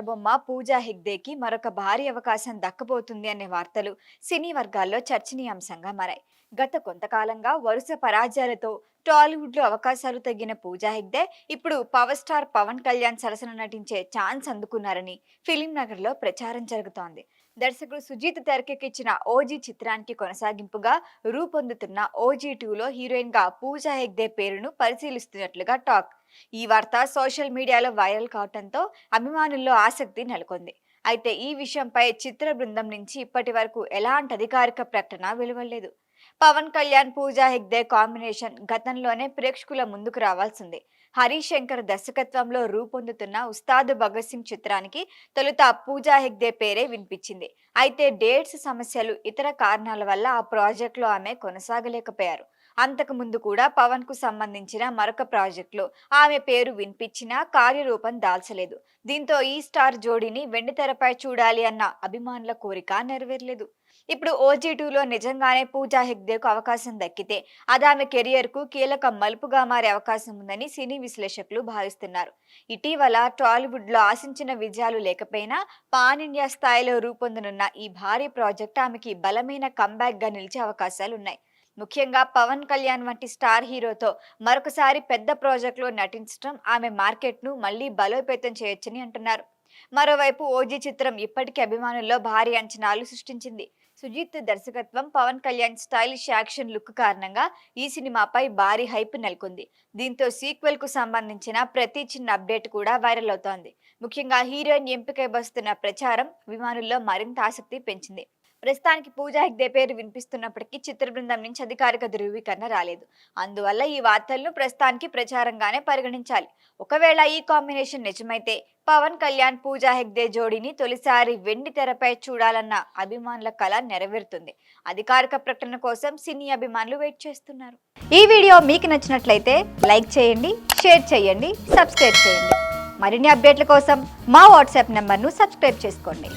కీలబొమ్మ పూజా హెగ్డేకి మరొక భారీ అవకాశం దక్కబోతుంది అనే వార్తలు సినీ వర్గాల్లో చర్చనీయాంశంగా మారాయి. గత కొంతకాలంగా వరుస పరాజయాలతో టాలీవుడ్ లో అవకాశాలు తగ్గిన పూజా హెగ్డే ఇప్పుడు పవర్ స్టార్ పవన్ కళ్యాణ్ సరసన నటించే ఛాన్స్ అందుకున్నారని ఫిలిం నగర్ లో ప్రచారం జరుగుతోంది. దర్శకుడు సుజీత్ తెరకెక్కించిన ఓజీ చిత్రానికి కొనసాగింపుగా రూపొందుతున్న ఓజీ 2లో హీరోయిన్ గా పూజా హెగ్డే పేరును పరిశీలిస్తున్నట్లుగా టాక్. ఈ వార్త సోషల్ మీడియాలో వైరల్ కావడంతో అభిమానుల్లో ఆసక్తి నెలకొంది. అయితే ఈ విషయంపై చిత్ర బృందం నుంచి ఇప్పటి వరకు ఎలాంటి అధికారిక ప్రకటన వెలువడలేదు. పవన్ కళ్యాణ్ పూజా హెగ్డే కాంబినేషన్ గతంలోనే ప్రేక్షకుల ముందుకు రావాల్సింది. హరీష్ శంకర్ దర్శకత్వంలో రూపొందుతున్న ఉస్తాద్ భగత్ సింగ్ చిత్రానికి తొలుత పూజా హెగ్డే పేరే వినిపించింది. అయితే డేట్స్ సమస్యలు, ఇతర కారణాల వల్ల ఆ ప్రాజెక్టులో ఆమె కొనసాగలేకపోయారు. అంతకు ముందు కూడా పవన్ కు సంబంధించిన మరొక ప్రాజెక్టులో ఆమె పేరు వినిపించినా కార్యరూపం దాల్చలేదు. దీంతో ఈ స్టార్ జోడీని వెండితెరపై చూడాలి అన్న అభిమానుల కోరిక నెరవేరలేదు. ఇప్పుడు ఓజీ 2లో నిజంగానే పూజా హెగ్డేకు అవకాశం దక్కితే అది ఆమె కెరియర్ కు కీలక మలుపుగా మారే అవకాశం ఉందని సినీ విశ్లేషకులు భావిస్తున్నారు. ఇటీవల టాలీవుడ్ లో ఆశించిన విజయాలు లేకపోయినా పాన్ ఇండియా స్థాయిలో రూపొందనున్న ఈ భారీ ప్రాజెక్ట్ ఆమెకి బలమైన కంబ్యాక్ గా నిలిచే అవకాశాలున్నాయి. ముఖ్యంగా పవన్ కళ్యాణ్ వంటి స్టార్ హీరోతో మరొకసారి పెద్ద ప్రాజెక్టులో నటించడం ఆమె మార్కెట్ను మళ్లీ బలోపేతం చేయొచ్చని అంటున్నారు. మరోవైపు ఓజీ చిత్రం ఇప్పటికీ అభిమానుల్లో భారీ అంచనాలు సృష్టించింది. సుజీత్ దర్శకత్వం, Pawan Kalyan stylish action look కారణంగా ఈ సినిమాపై భారీ హైప్ నెలకొంది. దీంతో సీక్వెల్ కు సంబంధించిన ప్రతి చిన్న అప్డేట్ కూడా వైరల్ అవుతోంది. ముఖ్యంగా హీరోయిన్ ఎంపికై వస్తున్న ప్రచారం అభిమానుల్లో మరింత ఆసక్తి పెంచింది. ప్రస్తుతానికి పూజా హెగ్డే పేరు వినిపిస్తున్నప్పటికీ చిత్ర బృందం నుంచి అధికారిక ధృవీకరణ రాలేదు. అందువల్ల ఈ వార్తలను ప్రస్తుతానికి ప్రచారంగానే పరిగణించాలి. ఒకవేళ ఈ కాంబినేషన్ నిజమైతే పవన్ కళ్యాణ్ పూజా హెగ్డే జోడీని తొలిసారి వెండి తెరపై చూడాలన్న అభిమానుల కల నెరవేరుతుంది. అధికారిక ప్రకటన కోసం సినీ అభిమానులు వెయిట్ చేస్తున్నారు. ఈ వీడియో మీకు నచ్చినట్లయితే లైక్ చేయండి, షేర్ చేయండి, సబ్స్క్రైబ్ చేయండి. మరిన్ని అప్డేట్ల కోసం మా వాట్సాప్ నంబర్ను సబ్స్క్రైబ్ చేసుకోండి.